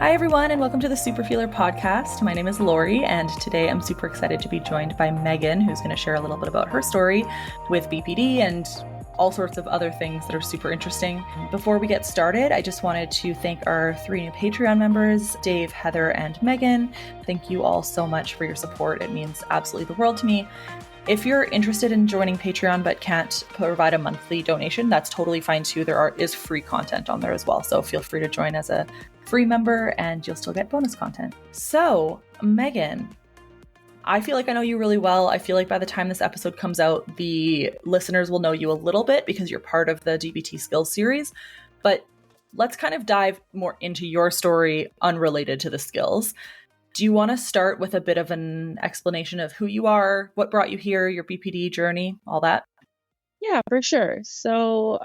Hi, everyone, and welcome to the Super Feeler podcast. My name is Lori, and today I'm super excited to be joined by Megan, who's going to share a little bit about her story with BPD and all sorts of other things that are super interesting. Before we get started, I just wanted to thank our 3 new Patreon members, Dave, Heather, and Megan. Thank you all so much for your support. It means absolutely the world to me. If you're interested in joining Patreon but can't provide a monthly donation, that's totally fine too. There is free content on there as well, so feel free to join as a free member and you'll still get bonus content. So, Megan, I feel like I know you really well. I feel like by the time this episode comes out, the listeners will know you a little bit because you're part of the DBT Skills series. But let's kind of dive more into your story unrelated to the skills. Do you want to start with a bit of an explanation of who you are, what brought you here, your BPD journey, all that? Yeah, for sure. So,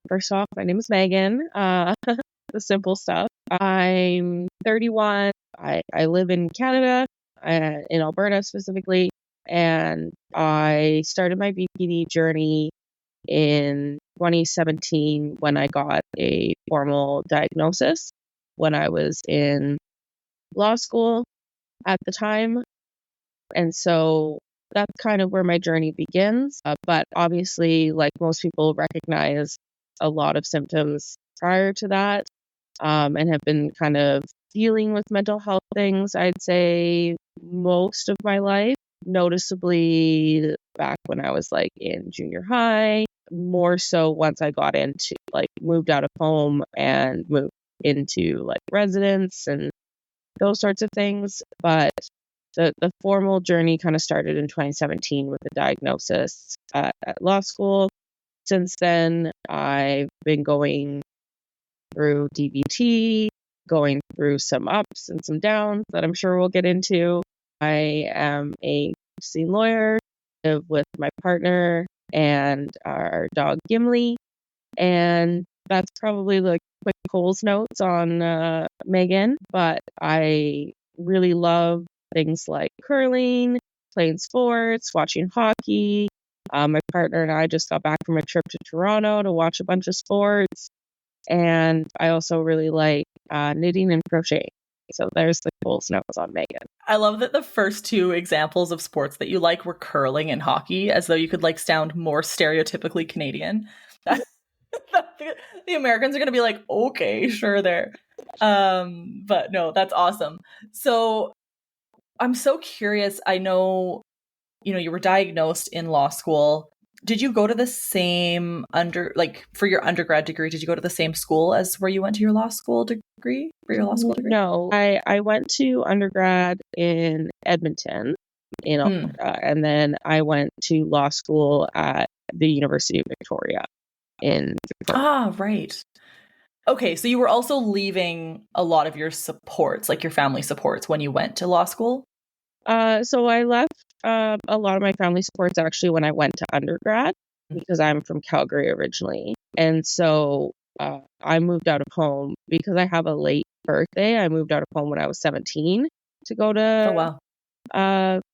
first off, my name is Megan. The simple stuff. I'm 31. I live in Canada, in Alberta specifically, and I started my BPD journey in 2017 when I got a formal diagnosis when I was in law school at the time. And so that's kind of where my journey begins. But obviously, like most people, recognize a lot of symptoms prior to that, and have been kind of dealing with mental health things, I'd say, most of my life. Noticeably back when I was like in junior high, more so once I got into moved out of home and moved into like residence and those sorts of things. But the formal journey kind of started in 2017 with a diagnosis at law school. Since then, I've been going through DBT, going through some ups and some downs that I'm sure we'll get into. I am a practicing lawyer, live with my partner and our dog Gimli, and that's probably the quick Coles notes on Megan. But I really love things like curling, playing sports, watching hockey. My partner and I just got back from a trip to Toronto to watch a bunch of sports. And I also really like knitting and crocheting. So there's the Coles notes on Megan. I love that the first 2 examples of sports that you like were curling and hockey, as though you could like sound more stereotypically Canadian. The Americans are going to be like, okay, sure there. But no, that's awesome. So I'm so curious. I know, you were diagnosed in law school. Did you go to the same for your undergrad degree, did you go to the same school as where you went to your law school degree, for your law school degree? No, I went to undergrad in Edmonton, in Alberta, and then I went to law school at the University of Victoria in Victoria. Ah, right. Okay, so you were also leaving a lot of your supports, like your family supports, when you went to law school? So I left a lot of my family supports actually when I went to undergrad, because I'm from Calgary originally. And so I moved out of home because I have a late birthday. I moved out of home when I was 17 to go to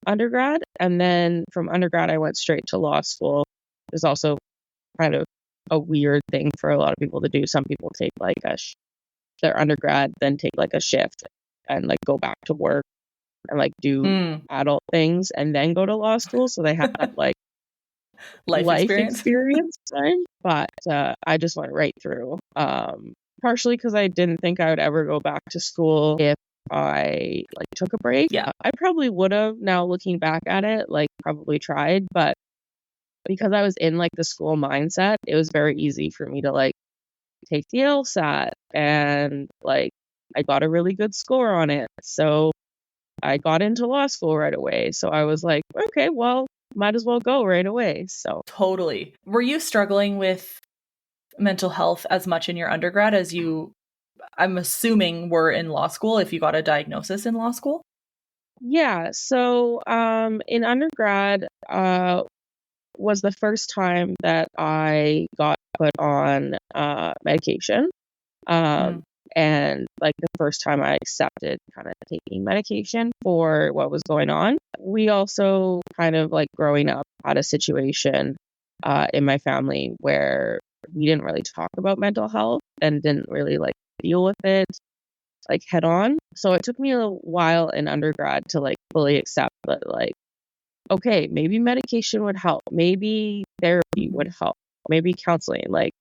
undergrad. And then from undergrad, I went straight to law school. There's also kind of a weird thing for a lot of people to do. Some people take like their undergrad, then take like a shift and like go back to work and like do adult things and then go to law school. So they have that like life experience time. But I just went right through. Partially because I didn't think I would ever go back to school if I like took a break. Yeah. I probably would have, now looking back at it, like probably tried, but because I was in like the school mindset, it was very easy for me to like take the LSAT, and like I got a really good score on it. So I got into law school right away. So I was like, okay, well, might as well go right away. So totally. Were you struggling with mental health as much in your undergrad as you, I'm assuming, were in law school if you got a diagnosis in law school? Yeah. So in undergrad was the first time that I got put on medication. And like the first time I accepted kind of taking medication for what was going on. We also kind of like growing up had a situation in my family where we didn't really talk about mental health and didn't really like deal with it. like head on. So it took me a while in undergrad to like fully accept that like, okay, maybe medication would help. Maybe therapy would help. Maybe counseling. Like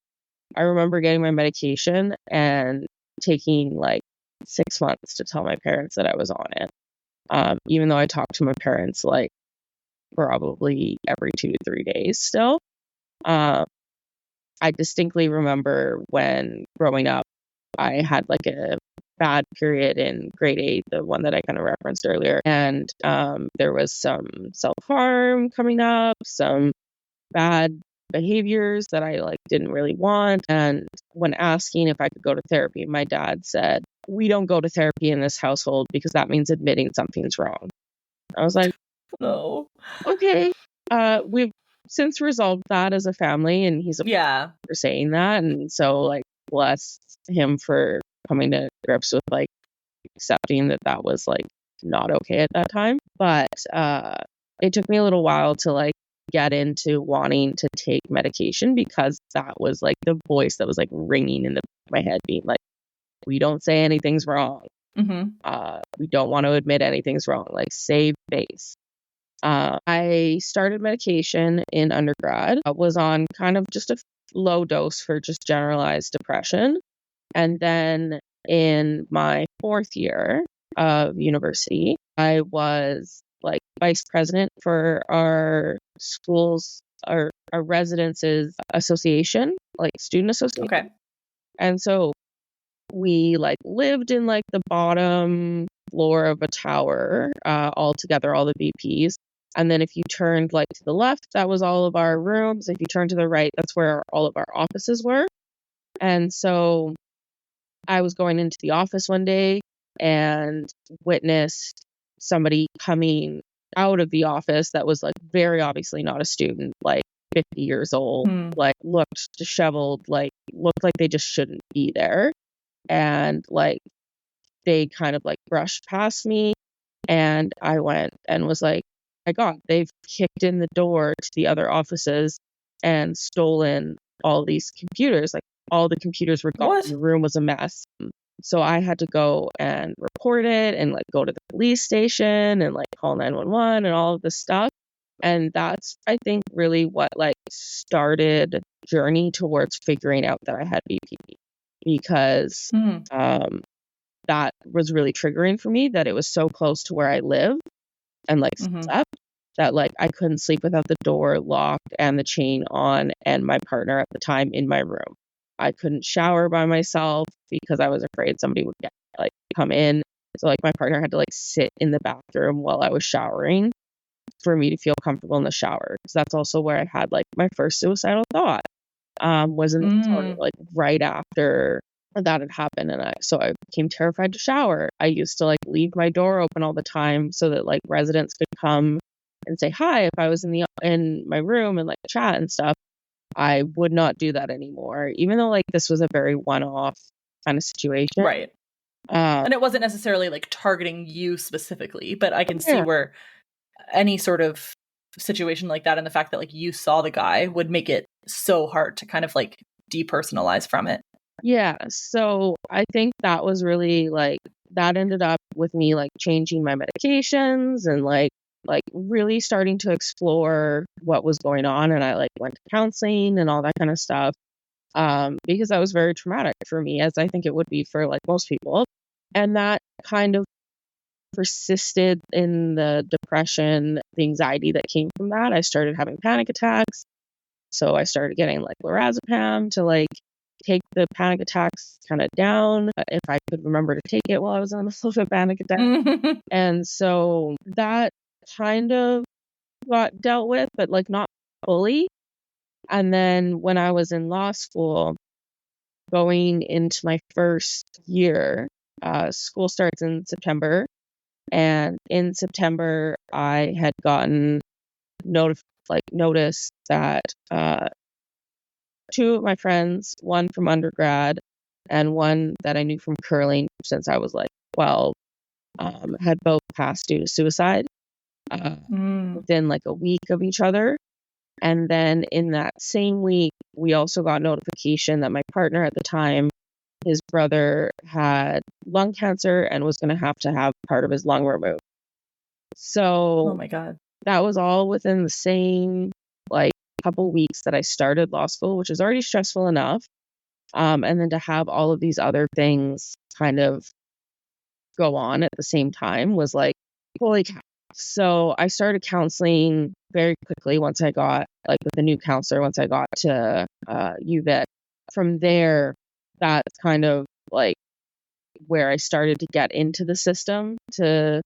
I remember getting my medication and taking like 6 months to tell my parents that I was on it. Even though I talked to my parents like probably every 2 to 3 days still. I distinctly remember when growing up, I had like a bad period in grade 8, the one that I kind of referenced earlier. And there was some self-harm coming up, some bad behaviors that I like didn't really want. And when asking if I could go to therapy, my dad said, "We don't go to therapy in this household because that means admitting something's wrong." I was like, No. okay. We've since resolved that as a family, and he's Yeah. for saying that. And so like bless him for coming to grips with like accepting that that was like not okay at that time. But it took me a little while to like get into wanting to take medication because that was like the voice that was like ringing in my head being like, we don't say anything's wrong. We don't want to admit anything's wrong. Like save face. I started medication in undergrad. I was on kind of just a low dose for just generalized depression. And then in my 4th year of university, I was like vice president for our school's, our residences association, like student association. Okay. And so we like lived in like the bottom floor of a tower, all together, all the VPs. And then if you turned like to the left, that was all of our rooms. If you turned to the right, that's where all of our offices were. And so I was going into the office one day and witnessed somebody coming out of the office that was like very obviously not a student, like 50 years old, like looked disheveled, like looked like they just shouldn't be there. And like they kind of like brushed past me, and I went and was like, my God, they've kicked in the door to the other offices and stolen all these computers. Like all the computers were gone. What? The room was a mess. So I had to go and report it and like go to the police station and like call 911 and all of this stuff. And that's, I think, really what like started journey towards figuring out that I had BPD, because that was really triggering for me, that it was so close to where I live and like slept, that like I couldn't sleep without the door locked and the chain on and my partner at the time in my room. I couldn't shower by myself because I was afraid somebody would like come in. So like my partner had to like sit in the bathroom while I was showering for me to feel comfortable in the shower. Because that's also where I had like my first suicidal thought, was in the shower, like right after that had happened. And I became terrified to shower. I used to like leave my door open all the time so that like residents could come and say hi if I was in my room and like chat and stuff. I would not do that anymore, even though like this was a very one-off kind of situation. Right. And it wasn't necessarily like targeting you specifically, but I can see where any sort of situation like that and the fact that like you saw the guy would make it so hard to kind of like depersonalize from it. Yeah. So I think that was really like, that ended up with me like changing my medications and like really starting to explore what was going on. And I like went to counseling and all that kind of stuff, because that was very traumatic for me, as I think it would be for like most people. And that kind of persisted in the depression, the anxiety that came from that. I started having panic attacks. So I started getting like lorazepam to like take the panic attacks kind of down, if I could remember to take it while I was in the middle of a panic attack. And so that kind of got dealt with, but like not fully. And then when I was in law school, going into my first year, school starts in September. And in September, I had gotten notice that 2 of my friends, one from undergrad and one that I knew from curling since I was like 12, had both passed due to suicide within like a week of each other. And then in that same week, we also got notification that my partner at the time his brother had lung cancer and was going to have part of his lung removed. So Oh my God. that was all within the same like couple weeks that I started law school, which is already stressful enough. And then to have all of these other things kind of go on at the same time was like, holy cow. So I started counseling very quickly once I got like with a new counselor, once I got to UVic. From there, that's kind of like where I started to get into the system to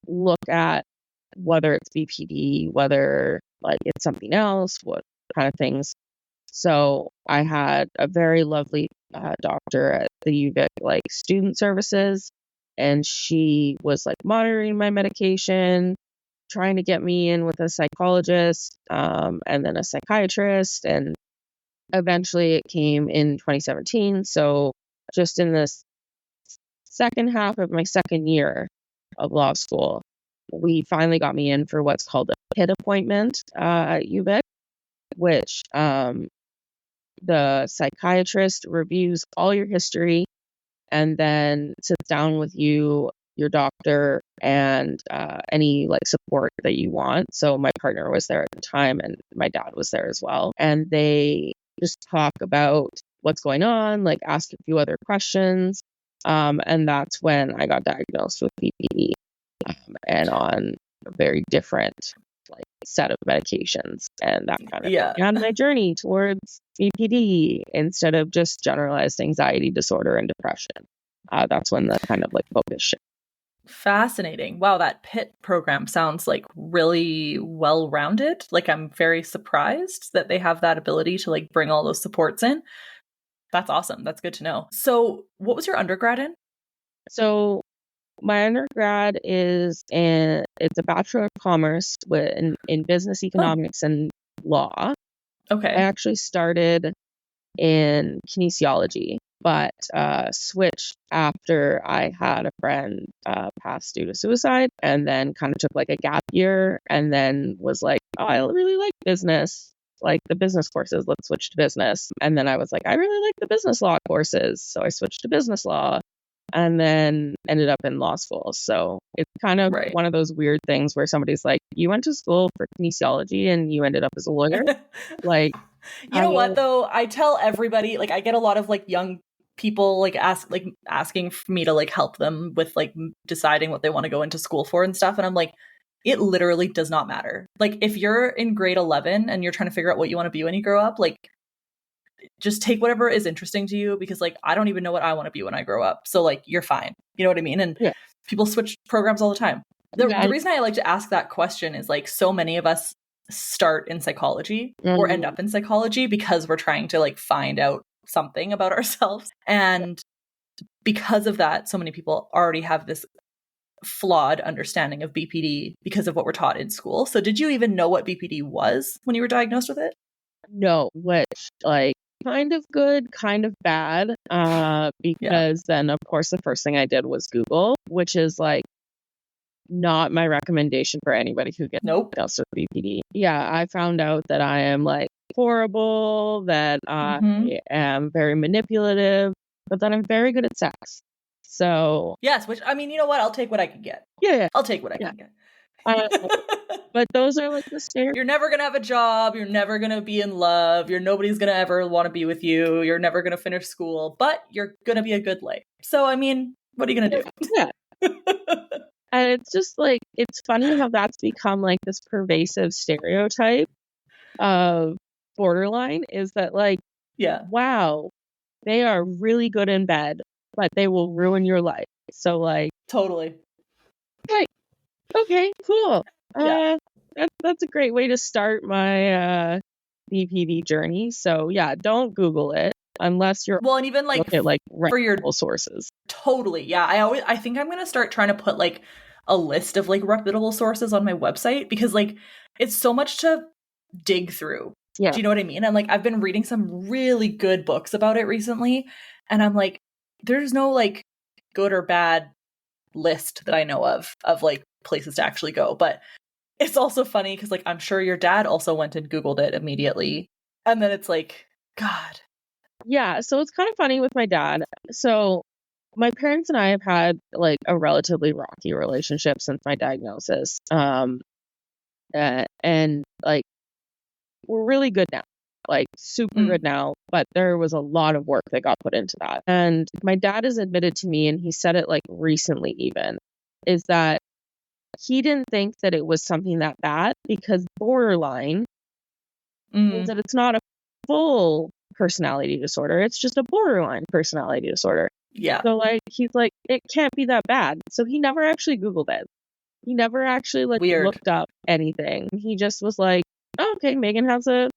look at whether it's BPD, whether like it's something else, what kind of things. So I had a very lovely doctor at the UVic like student services, and she was like monitoring my medication, trying to get me in with a psychologist, and then a psychiatrist, and eventually it came in 2017. So just in this second half of my second year of law school, we finally got me in for what's called a PIT appointment at UVic, which the psychiatrist reviews all your history and then sits down with you, your doctor, and any like support that you want. So my partner was there at the time, and my dad was there as well. And they just talk about what's going on, like ask a few other questions. And that's when I got diagnosed with BPD, and on a very different like set of medications, and that kind of began my journey towards BPD instead of just generalized anxiety disorder and depression. That's when the kind of like focus shift. Fascinating. Wow, that PIT program sounds like really well-rounded. Like I'm very surprised that they have that ability to like bring all those supports in. That's awesome. That's good to know. So what was your undergrad in? So my undergrad it's a Bachelor of Commerce in Business Economics and Law. Okay. I actually started in kinesiology, but switched after I had a friend pass due to suicide, and then kind of took like a gap year, and then was like, oh, I really like business, like the business courses, let's switch to business. And then I was like, I really like the business law courses, so I switched to business law, and then ended up in law school. So it's kind of one of those weird things where somebody's like, you went to school for kinesiology and you ended up as a lawyer. Like, you know what though? I tell everybody, like I get a lot of like young people like asking for me to like help them with like deciding what they want to go into school for and stuff. And I'm like, it literally does not matter. Like if you're in grade 11 and you're trying to figure out what you want to be when you grow up, like just take whatever is interesting to you, because like I don't even know what I want to be when I grow up. So like you're fine. You know what I mean? And people switch programs all the time. The reason I like to ask that question is like so many of us start in psychology or end up in psychology because we're trying to like find out something about ourselves. And because of that, so many people already have this flawed understanding of BPD because of what we're taught in school. So did you even know what BPD was when you were diagnosed with it? No, which like kind of good, kind of bad, because then of course the first thing I did was Google, which is like not my recommendation for anybody who gets diagnosed with BPD. Yeah, I found out that I am like horrible, that I am very manipulative, but that I'm very good at sex. So yes, which I mean, you know what? I'll take what I can get. Yeah. I'll take what I can get. But those are like the stereotypes. You're never gonna have a job. You're never gonna be in love. Nobody's gonna ever want to be with you. You're never gonna finish school, but you're gonna be a good life. So I mean, what are you gonna do? Yeah. And it's just like, it's funny how that's become like this pervasive stereotype of borderline, is that like, wow, they are really good in bed, but they will ruin your life. So like, totally. Like, okay, cool. That's a great way to start my BPD journey. So yeah, don't Google it unless you're and even like at like for your sources. Totally. Yeah. I think I'm gonna start trying to put like a list of like reputable sources on my website, because like it's so much to dig through. Yeah. Do you know what I mean? And like I've been reading some really good books about it recently, and I'm like, there's no like good or bad list that I know of like places to actually go. But it's also funny because like I'm sure your dad also went and Googled it immediately, and then it's like, God, Yeah, so it's kind of funny with my dad. So my parents and I have had like a relatively rocky relationship since my diagnosis. And like we're really good now. Like super good now, but there was a lot of work that got put into that. And my dad has admitted to me, and he said it like recently even, is that he didn't think that it was something that bad because borderline means that it's not a full personality disorder. It's just a borderline personality disorder. Yeah. So like he's like, it can't be that bad. So he never actually Googled it. He never actually like Weird. looked up anything. He just was like, oh, okay, Megan has a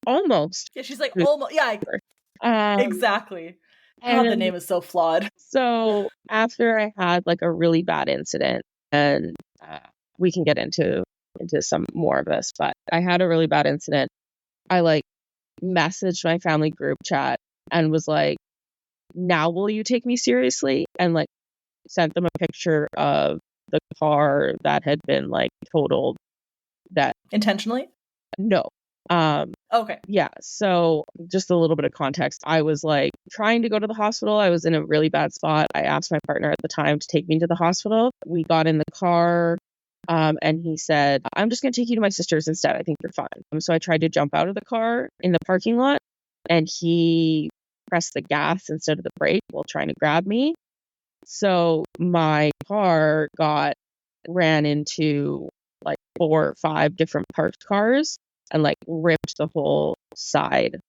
almost. Yeah, she's like almost. Yeah, exactly. God, the name is so flawed. So after I had like a really bad incident, and we can get into some more of this, but I had a really bad incident. I like messaged my family group chat and was like, now will you take me seriously? And like sent them a picture of the car that had been like totaled. That intentionally? No. Okay. Yeah. So just a little bit of context. I was like trying to go to the hospital. I was in a really bad spot. I asked my partner at the time to take me to the hospital. We got in the car. And he said, I'm just going to take you to my sister's instead. I think you're fine. So I tried to jump out of the car in the parking lot, and he pressed the gas instead of the brake while trying to grab me. So my car ran into like 4 or 5 different parked cars and like ripped the whole side.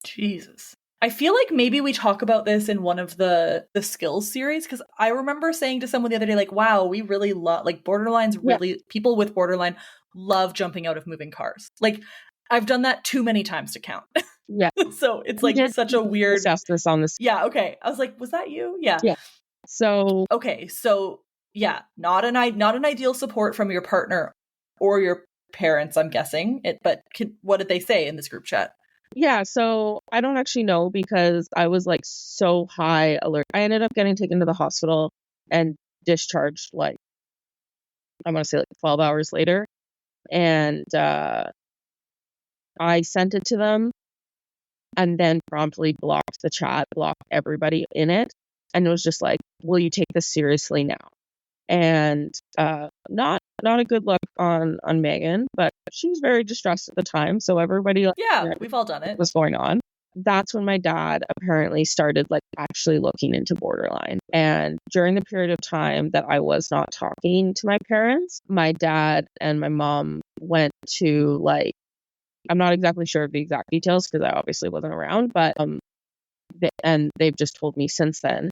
Jesus. I feel like maybe we talk about this in one of the skills series, because I remember saying to someone the other day, like, wow, we really love, like, borderlines really, people with borderline love jumping out of moving cars. Like, I've done that too many times to count. Yeah. So it's like such a weird. Discuss this on this. Yeah. Okay. I was like, was that you? Yeah. Yeah. So. Okay. So yeah, not an ideal support from your partner or your parents, I'm guessing. But what did they say in this group chat? Yeah, so I don't actually know because I was like so high alert. I ended up getting taken to the hospital and discharged like, I'm going to say like 12 hours later. And I sent it to them and then promptly blocked the chat, blocked everybody in it. And it was just like, will you take this seriously now? And not a good look on Megan, but she was very distressed at the time. So everybody, like, yeah, we've all done it. Was going on. That's when my dad apparently started like actually looking into borderline. And during the period of time that I was not talking to my parents, my dad and my mom went to like, I'm not exactly sure of the exact details because I obviously wasn't around, but and they've just told me since then.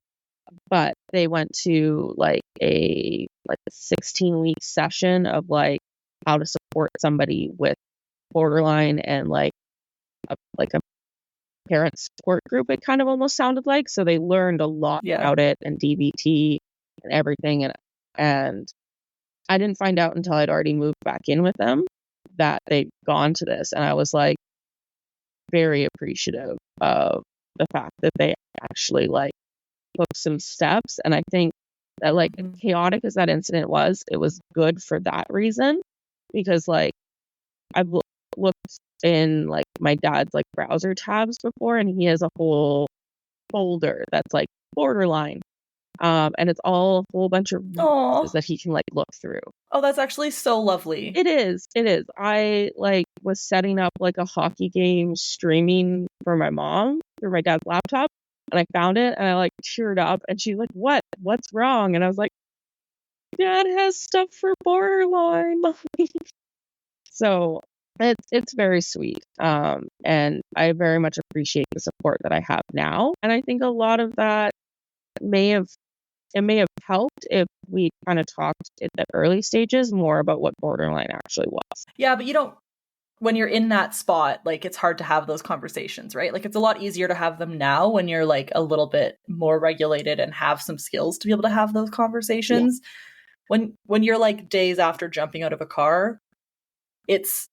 But they went to like a 16-week session of like how to support somebody with borderline and like a parent support group, it kind of almost sounded like. So they learned a lot about it and DBT and everything. And I didn't find out until I'd already moved back in with them that they'd gone to this. And I was like very appreciative of the fact that they actually like took some steps. And I think that like chaotic as that incident was, it was good for that reason, because like I've looked in like my dad's like browser tabs before, and he has a whole folder that's like borderline, and it's all a whole bunch of resources that he can like look through. Oh, that's actually so lovely. It is. I like was setting up like a hockey game streaming for my mom through my dad's laptop, and I found it and I like teared up, and she's like, what's wrong? And I was like, Dad has stuff for borderline. So it's very sweet. And I very much appreciate the support that I have now. And I think a lot of that may have helped if we kind of talked at the early stages more about what borderline actually was. Yeah, but when you're in that spot, like it's hard to have those conversations, right? Like it's a lot easier to have them now when you're like a little bit more regulated and have some skills to be able to have those conversations. Yeah. When you're like days after jumping out of a car, that's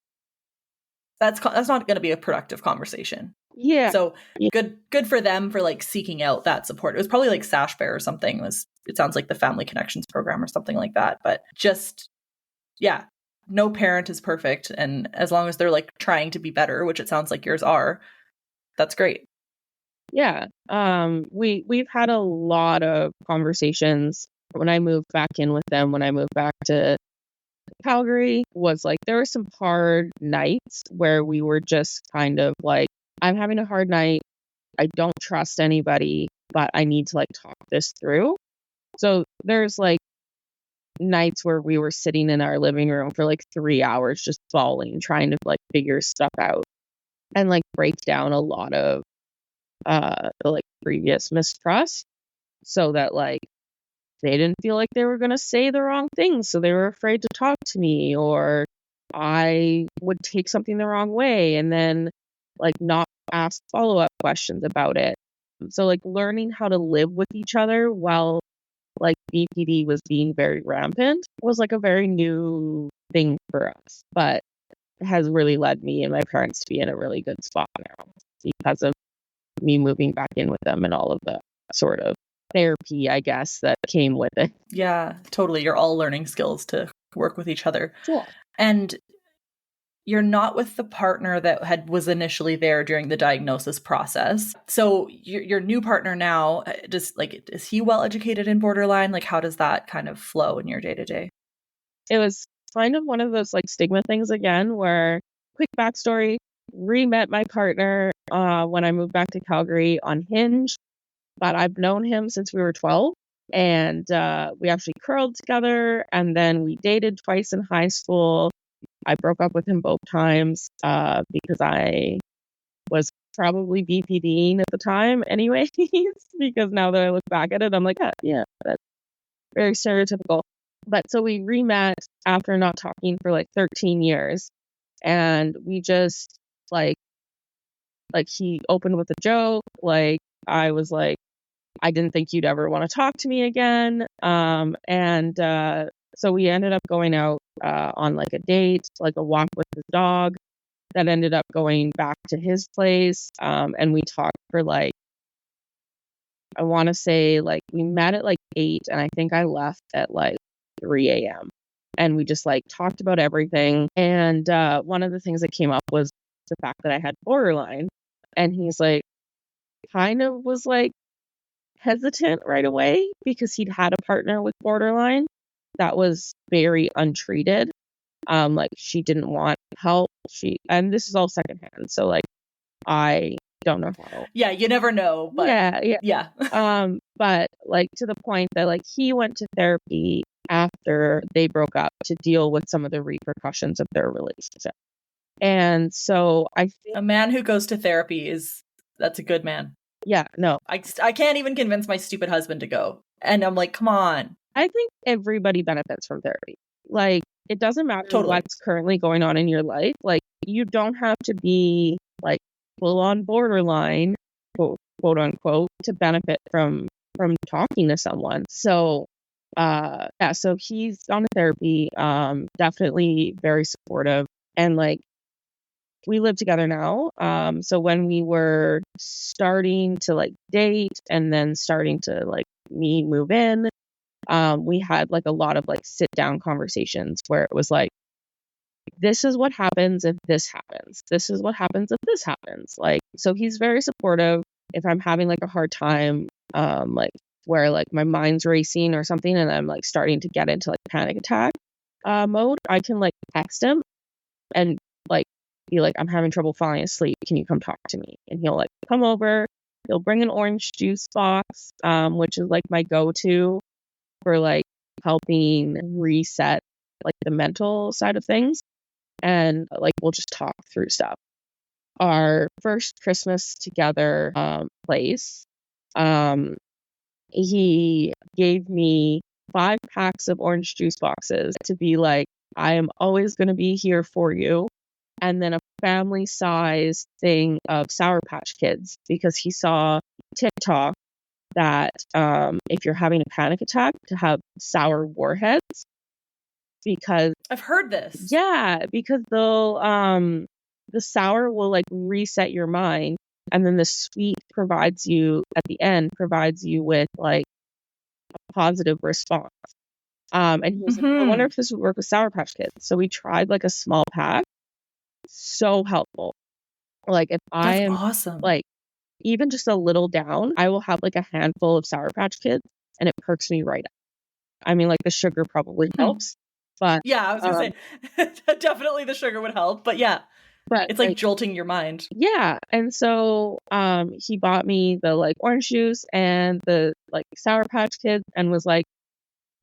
not going to be a productive conversation. Yeah. So good for them for like seeking out that support. It was probably like Sash Bear or something. It sounds like the Family Connections program or something like that. But just, yeah, no parent is perfect. And as long as they're like trying to be better, which it sounds like yours are, That's great. Yeah. We've had a lot of conversations when I moved back in with them, when I moved back to Calgary, was like there were some hard nights where we were just kind of like, I'm having a hard night. I don't trust anybody, but I need to like talk this through. So there's like nights where we were sitting in our living room for like 3 hours just bawling, trying to like figure stuff out and like break down a lot of the like previous mistrust so that like they didn't feel like they were going to say the wrong things, so they were afraid to talk to me, or I would take something the wrong way and then like not ask follow-up questions about it. So like learning how to live with each other while like BPD was being very rampant was like a very new thing for us, but it has really led me and my parents to be in a really good spot now because of me moving back in with them and all of the sort of therapy, I guess, that came with it. Yeah, totally. You're all learning skills to work with each other. Yeah. And you're not with the partner that was initially there during the diagnosis process. So your new partner now, is he well educated in borderline? Like, how does that kind of flow in your day to day? It was kind of one of those like stigma things again, where quick backstory, re-met my partner when I moved back to Calgary on Hinge, but I've known him since we were 12. And we actually curled together, and then we dated twice in high school. I broke up with him both times because I was probably BPDing at the time anyways, because now that I look back at it, I'm like, yeah, that's very stereotypical. But so we re-met after not talking for like 13 years, and we just like he opened with a joke. Like I was like, I didn't think you'd ever want to talk to me again. So we ended up going out on like a date, like a walk with his dog, that ended up going back to his place. And we talked for like, I want to say like we met at like 8, and I think I left at like 3 a.m. And we just like talked about everything. And one of the things that came up was the fact that I had borderline. And he's like, kind of was like hesitant right away because he'd had a partner with borderline that was very untreated. Like she didn't want help. And this is all secondhand. So like, I don't know how. Yeah, you never know. But yeah. But like to the point that like he went to therapy after they broke up to deal with some of the repercussions of their relationship. And so I think a man who goes to therapy that's a good man. Yeah, no. I can't even convince my stupid husband to go. And I'm like, come on. I think everybody benefits from therapy. Like, it doesn't matter Totally. What's currently going on in your life. Like, you don't have to be like full on borderline, quote unquote, to benefit from talking to someone. So so he's gone to therapy, definitely very supportive. And like, we live together now. So when we were starting to like date and then starting to like move in, we had like a lot of like sit down conversations where it was like, this is what happens if this happens. This is what happens if this happens. Like, so he's very supportive. If I'm having like a hard time, like where like my mind's racing or something and I'm like starting to get into like panic attack mode, I can like text him and like be like, I'm having trouble falling asleep. Can you come talk to me? And he'll like come over. He'll bring an orange juice box, which is like my go-to for like helping reset like the mental side of things. And like we'll just talk through stuff. Our first Christmas together place, he gave me 5 packs of orange juice boxes to be like, I am always going to be here for you. And then a family size thing of Sour Patch Kids, because he saw TikTok that if you're having a panic attack, to have sour warheads, because I've heard this. Yeah, because they'll the sour will like reset your mind, and then the sweet provides you at the end with like a positive response. And he was like, I wonder if this would work with Sour Patch Kids. So we tried like a small pack. So helpful. Like if I am awesome. Like even just a little down, I will have like a handful of Sour Patch Kids and it perks me right up. I mean, like the sugar probably helps, but yeah, I was gonna say definitely the sugar would help, but yeah, it's like jolting your mind. Yeah. And so he bought me the like orange juice and the like Sour Patch Kids and was like,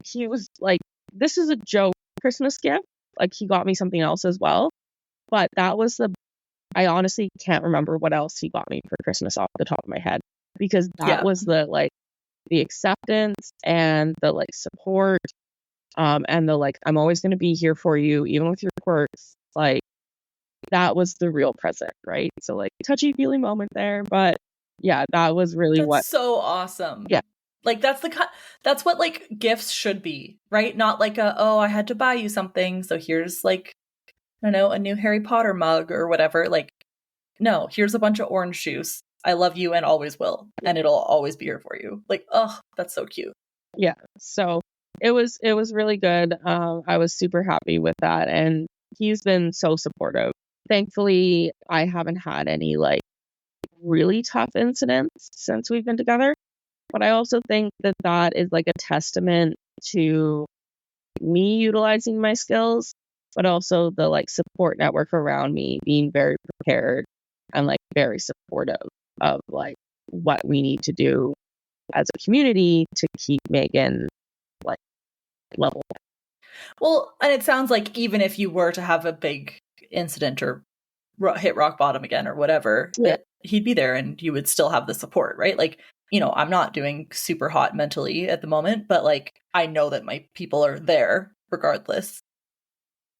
he was like, this is a joke Christmas gift. Like he got me something else as well. But that was I honestly can't remember what else he got me for Christmas off the top of my head, because that was the like the acceptance and the like support, and the like, I'm always going to be here for you, even with your quirks. Like that was the real present, right? So like touchy feely moment there, but yeah, that was really so awesome. Yeah. Like that's what like gifts should be, right? Not like I had to buy you something, so here's like, I don't know, a new Harry Potter mug or whatever. Like, no, here's a bunch of orange juice. I love you and always will, and it'll always be here for you. Like, oh, that's so cute. Yeah. So it was really good. I was super happy with that, and he's been so supportive. Thankfully, I haven't had any like really tough incidents since we've been together. But I also think that is like a testament to me utilizing my skills, but also the like support network around me being very prepared and like very supportive of like what we need to do as a community to keep Megan like level. Well, and it sounds like even if you were to have a big incident or hit rock bottom again or whatever, he'd be there and you would still have the support, right? Like, you know, I'm not doing super hot mentally at the moment, but like I know that my people are there regardless.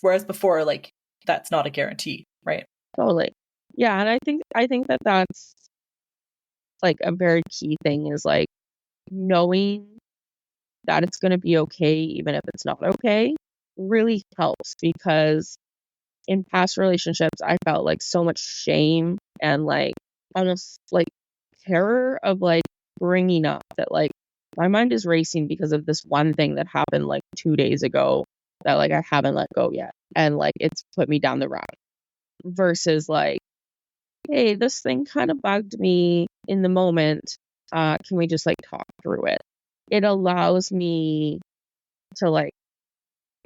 Whereas before, like, that's not a guarantee, right? Totally. Yeah, and I think that that's like a very key thing, is like knowing that it's going to be okay even if it's not okay really helps, because in past relationships I felt like so much shame and like almost like terror of like bringing up that like my mind is racing because of this one thing that happened like 2 days ago that like I haven't let go yet, and like it's put me down the route, versus like, hey, this thing kind of bugged me in the moment, can we just like talk through it? It allows me to like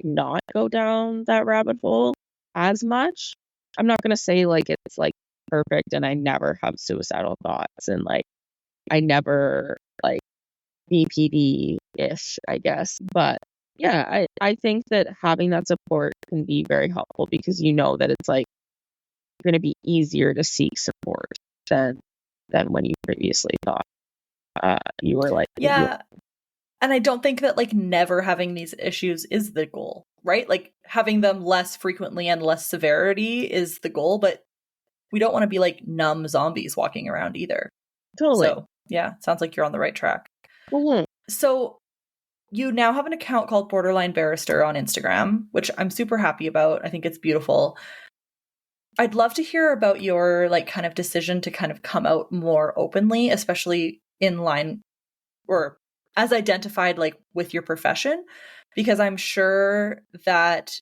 not go down that rabbit hole as much. I'm not going to say like it's like perfect and I never have suicidal thoughts and like I never like BPD-ish, I guess. But yeah, I think that having that support can be very helpful, because you know that it's like going to be easier to seek support than when you previously thought you were like. Yeah. And I don't think that like never having these issues is the goal, right? Like having them less frequently and less severity is the goal, but we don't want to be like numb zombies walking around either. Totally. So yeah, sounds like you're on the right track. Mm-hmm. So you now have an account called Borderline Barrister on Instagram, which I'm super happy about. I think it's beautiful. I'd love to hear about your like kind of decision to kind of come out more openly, especially in line or as identified like with your profession, because I'm sure that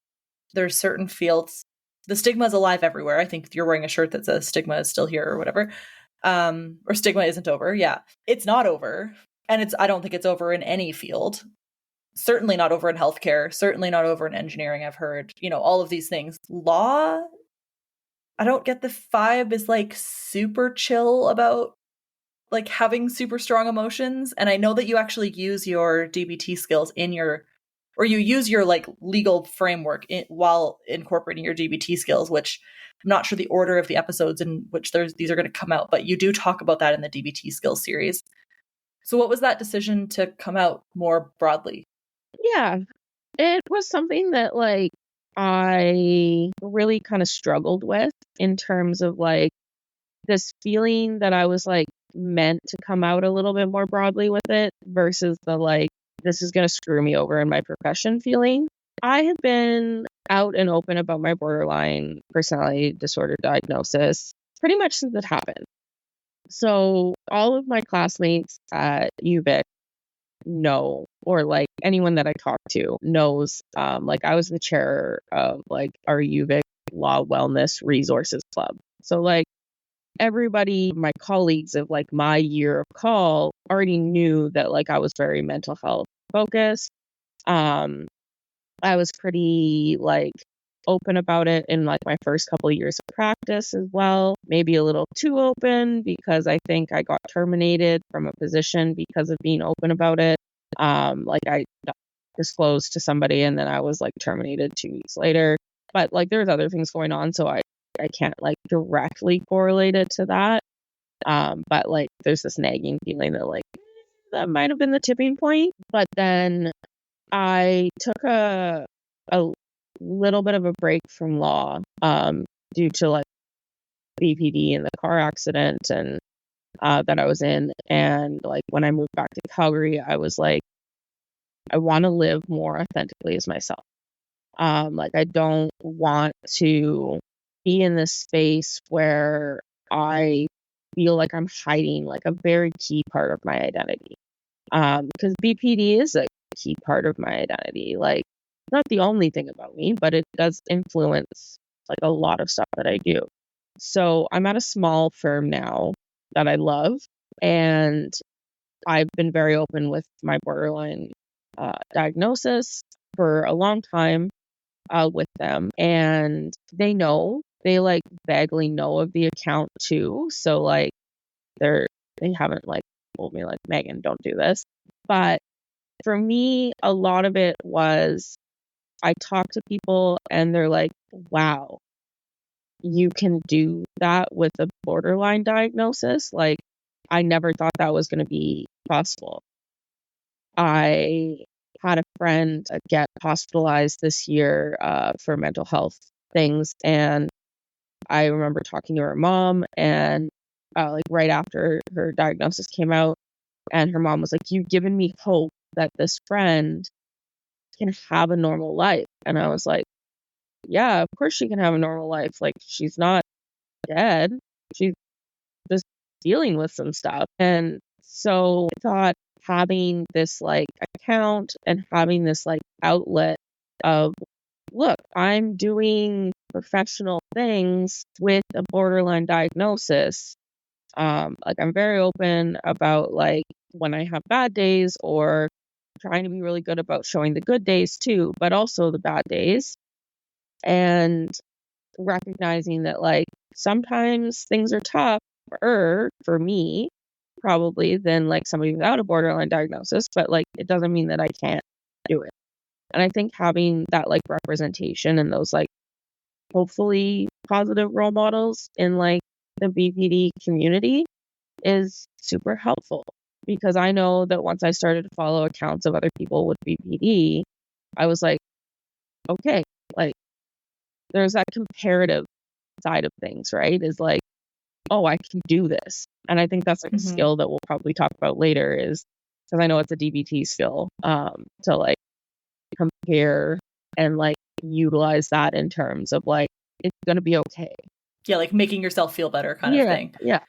there's certain fields, the stigma is alive everywhere. I think you're wearing a shirt that says stigma is still here or whatever. Or stigma isn't over. Yeah, it's not over. And I don't think it's over in any field. Certainly not over in healthcare, certainly not over in engineering. I've heard, you know, all of these things. Law, I don't get the vibe is like super chill about like having super strong emotions. And I know that you actually use your DBT skills in your, or you use your like legal framework while incorporating your DBT skills, which I'm not sure the order of the episodes in which these are going to come out, but you do talk about that in the DBT skills series. So what was that decision to come out more broadly? Yeah, it was something that like I really kind of struggled with, in terms of like this feeling that I was like meant to come out a little bit more broadly with it, versus the like, this is going to screw me over in my profession feeling. I had been out and open about my borderline personality disorder diagnosis pretty much since it happened. So all of my classmates at UVic know, or like anyone that I talk to knows, like I was the chair of like our UVic Law Wellness Resources Club. So like everybody, my colleagues of like my year of call already knew that like I was very mental health focused. Um, I was pretty like open about it in like my first couple of years of practice as well. Maybe a little too open because I think I got terminated from a position because of being open about it. Like I disclosed to somebody and then I was like terminated 2 weeks later. But like there's other things going on, so I can't like directly correlate it to that. But like there's this nagging feeling that like that might have been the tipping point. But then I took a little bit of a break from law due to like BPD and the car accident and that I was in. And like when I moved back to Calgary, I was like, I want to live more authentically as myself. Like I don't want to be in this space where I feel like I'm hiding like a very key part of my identity. Because BPD is a key part of my identity. Like, not the only thing about me, but it does influence like a lot of stuff that I do. So I'm at a small firm now that I love, and I've been very open with my borderline diagnosis for a long time with them, and they like vaguely know of the account too. So like they haven't like told me like, Megan, don't do this. But for me, a lot of it was I talk to people and they're like, wow, you can do that with a borderline diagnosis. Like, I never thought that was going to be possible. I had a friend get hospitalized this year for mental health things. And I remember talking to her mom and like right after her diagnosis came out, and her mom was like, you've given me hope that this friend can have a normal life. And I was like, yeah, of course she can have a normal life. Like, she's not dead. She's just dealing with some stuff. And so I thought having this like account and having this like outlet of, look, I'm doing professional things with a borderline diagnosis. Like I'm very open about like when I have bad days, or trying to be really good about showing the good days too, but also the bad days. And recognizing that like sometimes things are tougher for me probably than like somebody without a borderline diagnosis, but like it doesn't mean that I can't do it. And I think having that like representation and those like hopefully positive role models in like the BPD community is super helpful, because I know that once I started to follow accounts of other people with BPD, I was like, okay, like there's that comparative side of things, right? Is like, oh, I can do this. And I think that's like a skill that we'll probably talk about later, is because I know it's a DBT skill to like compare and like utilize that in terms of like, it's going to be okay. Yeah, like making yourself feel better kind of thing. Yeah.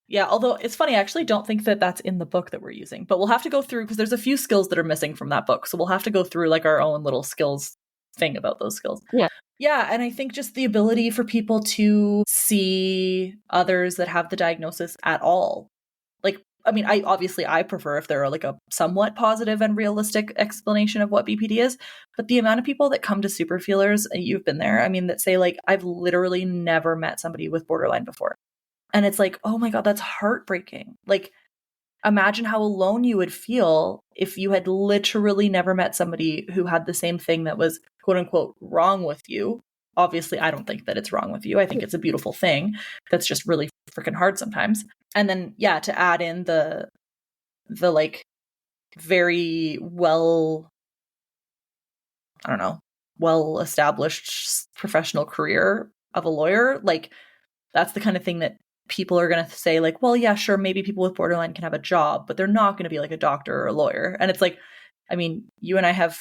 Yeah, although it's funny, I actually don't think that that's in the book that we're using, but we'll have to go through because there's a few skills that are missing from that book. So we'll have to go through like our own little skills thing about those skills. Yeah. Yeah, and I think just the ability for people to see others that have the diagnosis at all. Like, I mean, I prefer if there are like a somewhat positive and realistic explanation of what BPD is, but the amount of people that come to super feelers, you've been there, I mean, that say like, I've literally never met somebody with borderline before. And it's like, oh my God, that's heartbreaking. Like, imagine how alone you would feel if you had literally never met somebody who had the same thing that was quote unquote wrong with you. Obviously, I don't think that it's wrong with you. I think it's a beautiful thing that's just really freaking hard sometimes. And then, yeah, to add in the like very well established professional career of a lawyer, like that's the kind of thing that people are going to say like, well, yeah, sure, maybe people with borderline can have a job, but they're not going to be like a doctor or a lawyer. And it's like, I mean, you and I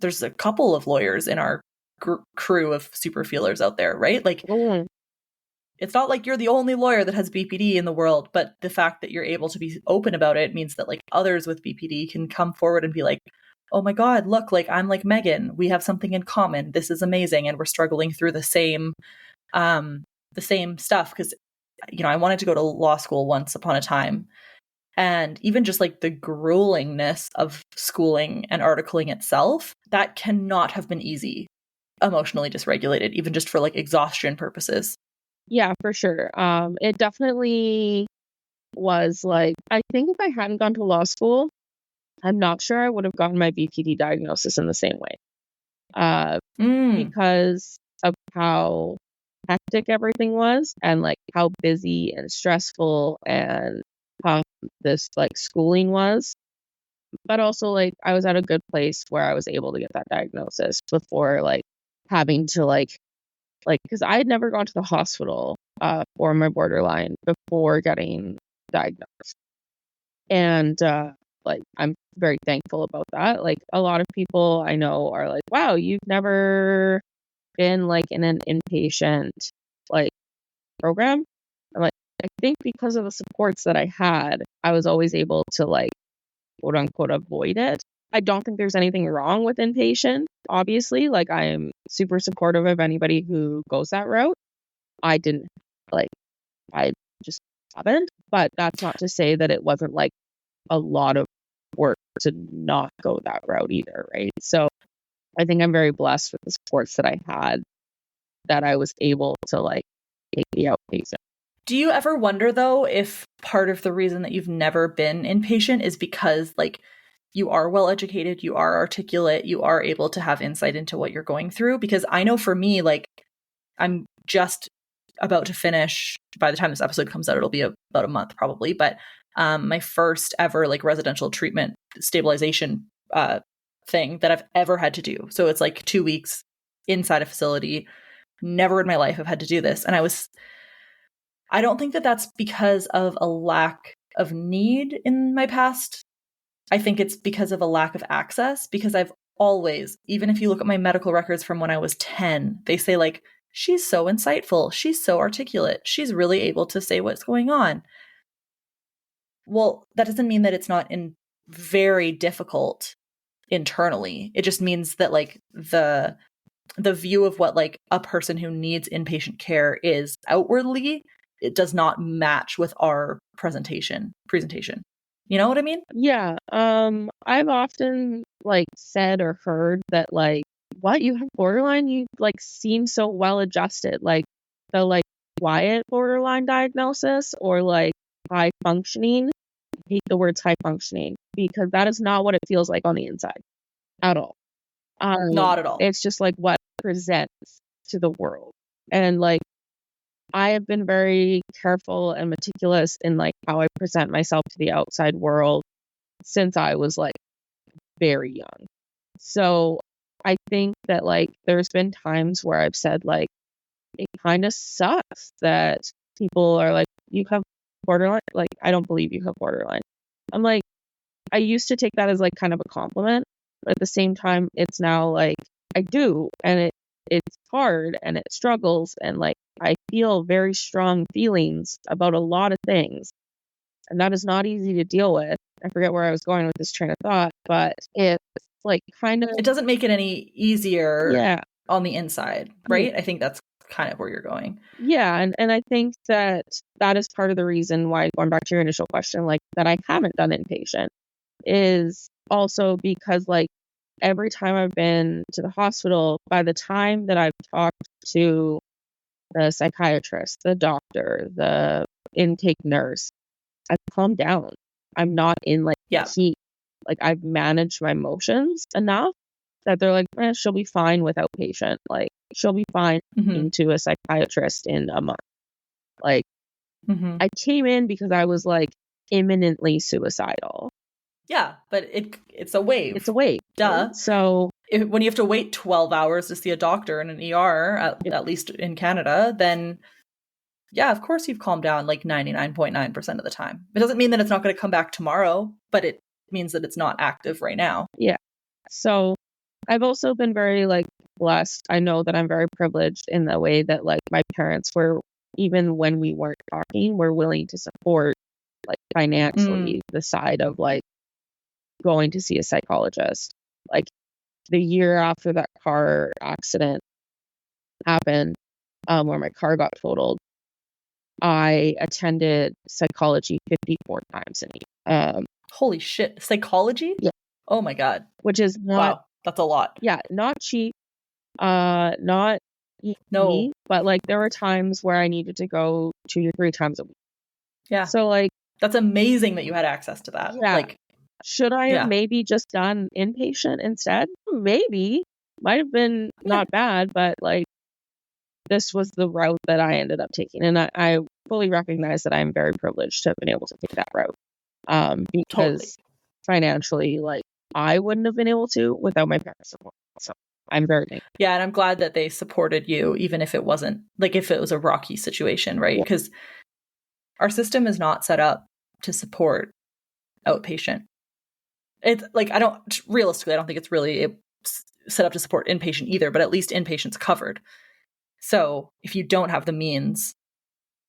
there's a couple of lawyers in our crew of super feelers out there, right? Like, it's not like you're the only lawyer that has BPD in the world, but the fact that you're able to be open about it means that like others with BPD can come forward and be like, oh my God, look, like I'm like Megan, we have something in common. This is amazing. And we're struggling through the same stuff. Because I wanted to go to law school once upon a time. And even just like the gruelingness of schooling and articling itself, that cannot have been easy, emotionally dysregulated, even just for like exhaustion purposes. Yeah, for sure. It definitely was like, I think if I hadn't gone to law school, I'm not sure I would have gotten my BPD diagnosis in the same way. Because of how hectic everything was and like how busy and stressful and how this like schooling was. But also like I was at a good place where I was able to get that diagnosis before like having to like because I had never gone to the hospital for my borderline before getting diagnosed. And like I'm very thankful about that. Like a lot of people I know are like, wow, you've never been like in an inpatient like program. I'm like, I think because of the supports that I had, I was always able to like quote unquote avoid it. I don't think there's anything wrong with inpatient, obviously. Like I am super supportive of anybody who goes that route. I didn't like I just haven't. But that's not to say that it wasn't like a lot of work to not go that route either, right? So I think I'm very blessed with the supports that I had that I was able to like take the outpatient. Do you ever wonder though if part of the reason that you've never been inpatient is because like you are well educated, you are articulate, you are able to have insight into what you're going through? Because I know for me, like I'm just about to finish, by the time this episode comes out, it'll be about a month probably, but my first ever like residential treatment stabilization thing that I've ever had to do. So it's like 2 weeks inside a facility. Never in my life have had to do this. And I don't think that that's because of a lack of need in my past. I think it's because of a lack of access, because I've always, even if you look at my medical records from when I was 10, they say like, she's so insightful, she's so articulate, she's really able to say what's going on. Well, that doesn't mean that it's not very difficult internally. It just means that like the view of what like a person who needs inpatient care is outwardly, it does not match with our presentation. You know what I mean? Yeah. I've often like said or heard that like, what, you have borderline? You like seem so well adjusted. Like the like quiet borderline diagnosis or like high functioning. I hate the words high functioning because that is not what it feels like on the inside at all. Not at all. It's just like what presents to the world. And like I have been very careful and meticulous in like how I present myself to the outside world since I was like very young. So I think that like there's been times where I've said like it kind of sucks that people are like, you have borderline. Like, I don't believe you have borderline. I'm like, I used to take that as like kind of a compliment, but at the same time, it's now like I do, and it's hard and it struggles, and like I feel very strong feelings about a lot of things, and that is not easy to deal with. I forget where I was going with this train of thought, but it's like kind of, it doesn't make it any easier yeah, on the inside, right? I think that's kind of where you're going. Yeah, and I think that is part of the reason why, going back to your initial question, like that I haven't done inpatient is also because like every time I've been to the hospital, by the time that I've talked to the psychiatrist, the doctor, the intake nurse, I've calmed down. I'm not in like heat. Like I've managed my emotions enough that they're like, she'll be fine with outpatient. Like she'll be fine into a psychiatrist in a month. Like I came in because I was like imminently suicidal. Yeah, but it's a wave. It's a wave. Duh. Right? So when you have to wait 12 hours to see a doctor in an ER, at least in Canada, then yeah, of course you've calmed down like 99.9% of the time. It doesn't mean that it's not going to come back tomorrow, but it means that it's not active right now. Yeah. So I've also been very like blessed. I know that I'm very privileged in the way that like my parents were, even when we weren't talking, were willing to support like financially the side of like going to see a psychologist. Like the year after that car accident happened, where my car got totaled, I attended psychology 54 times a year. Holy shit. Psychology? Yeah. Oh my God. Which is not, wow, that's a lot. yeah, not cheap, not easy, No. but like there were times where I needed to go 2 to 3 times a week. Yeah. So like, that's amazing that you had access to that. yeah. Like, should I have yeah. maybe just done inpatient instead? Maybe. Might have been not bad, but like this was the route that I ended up taking. And I fully recognize that I'm very privileged to have been able to take that route. Because Totally. financially, like I wouldn't have been able to without my parents' support. So I'm very thankful. Yeah, and I'm glad that they supported you, even if it wasn't, like if it was a rocky situation, right? Yeah. Because our system is not set up to support outpatient. It's like, realistically, I don't think it's really set up to support inpatient either, but at least inpatient's covered. So if you don't have the means,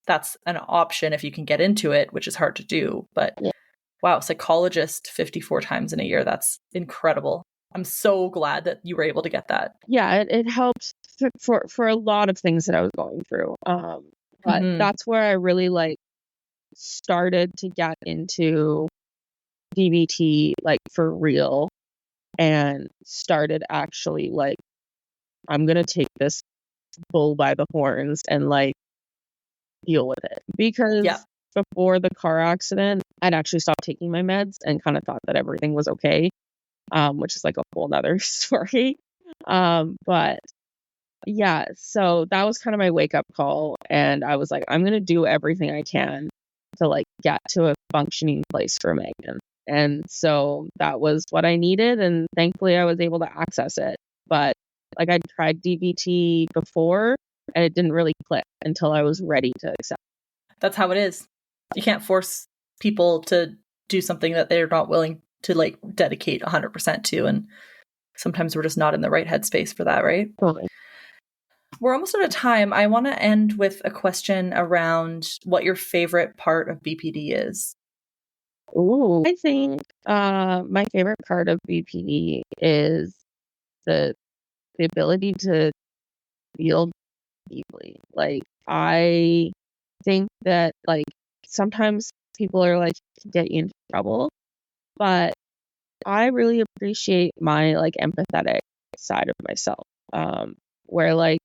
that's an option if you can get into it, which is hard to do. But Yeah. Wow, psychologist 54 times in a year. That's incredible. I'm so glad that you were able to get that. Yeah, it helped for a lot of things that I was going through. But that's where I really like started to get into DBT like for real, and started actually like, I'm gonna take this bull by the horns and like deal with it. Because before the car accident, I'd actually stopped taking my meds and kind of thought that everything was okay, which is like a whole nother story. But yeah, so that was kind of my wake up call. And I was like, I'm going to do everything I can to like get to a functioning place for Megan. And so that was what I needed. And thankfully I was able to access it. But like I tried DBT before and it didn't really click until I was ready to accept. That's how it is. You can't force people to do something that they're not willing to like dedicate 100% to. And sometimes we're just not in the right headspace for that, right? Totally. We're almost out of time. I want to end with a question around what your favorite part of BPD is. Ooh, I think my favorite part of BPD is the ability to feel deeply. Like I think that like sometimes people are like get you into trouble, but I really appreciate my like empathetic side of myself, where like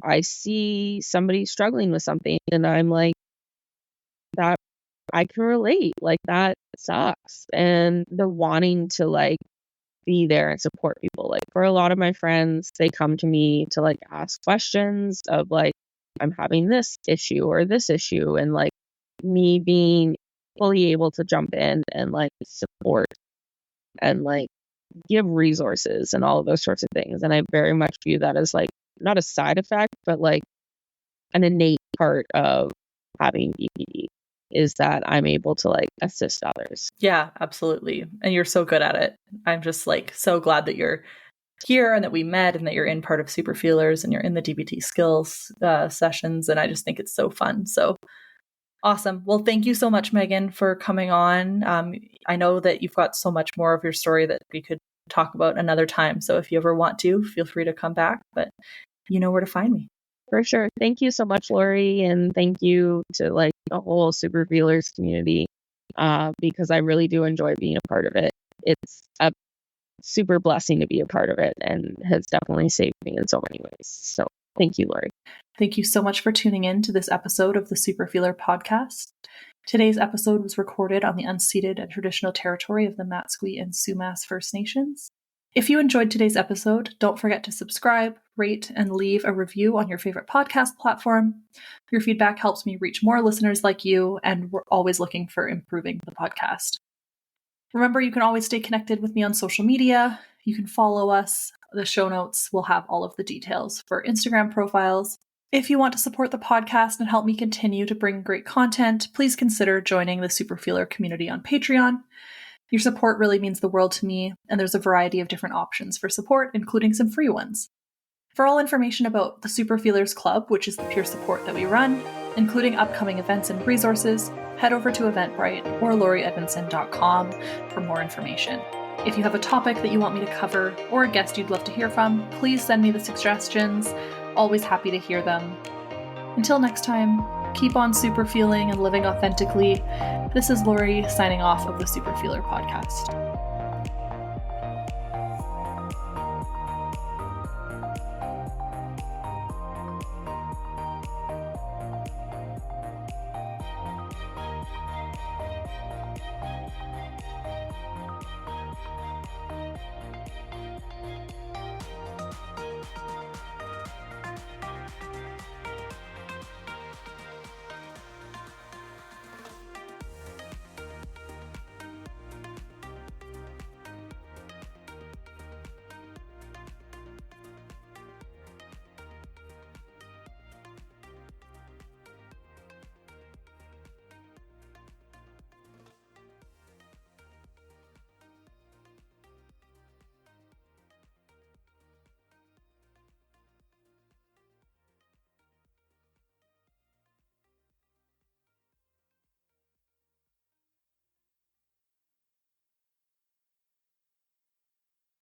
I see somebody struggling with something and I'm like, that I can relate, like that sucks. And the wanting to like be there and support people. Like for a lot of my friends, they come to me to like ask questions of like, I'm having this issue or this issue, and like me being fully able to jump in and like support and like give resources and all of those sorts of things. And I very much view that as like not a side effect, but like an innate part of having BPD is that I'm able to like assist others. Yeah, absolutely. And you're so good at it. I'm just like so glad that you're here and that we met and that you're in part of Super Feelers and you're in the DBT Skills sessions. And I just think it's so fun. So awesome. Well, thank you so much, Megan, for coming on. I know that you've got so much more of your story that we could talk about another time. So if you ever want to, feel free to come back, but you know where to find me. For sure. Thank you so much, Lori. And thank you to like the whole Super Feelers community, because I really do enjoy being a part of it. It's a super blessing to be a part of it and has definitely saved me in so many ways. So thank you, Lori. Thank you so much for tuning in to this episode of the Super Feeler podcast. Today's episode was recorded on the unceded and traditional territory of the Matsqui and Sumas First Nations. If you enjoyed today's episode, don't forget to subscribe, rate, and leave a review on your favorite podcast platform. Your feedback helps me reach more listeners like you, and we're always looking for improving the podcast. Remember, you can always stay connected with me on social media. You can follow us. The show notes will have all of the details for Instagram profiles. If you want to support the podcast and help me continue to bring great content, please consider joining the Super Feeler community on Patreon. Your support really means the world to me, and there's a variety of different options for support, including some free ones. For all information about the Super Feelers Club, which is the peer support that we run, including upcoming events and resources, head over to Eventbrite or laurieedmondson.com for more information. If you have a topic that you want me to cover or a guest you'd love to hear from, please send me the suggestions. Always happy to hear them. Until next time, keep on super feeling and living authentically. This is Lori signing off of the Super Feeler podcast.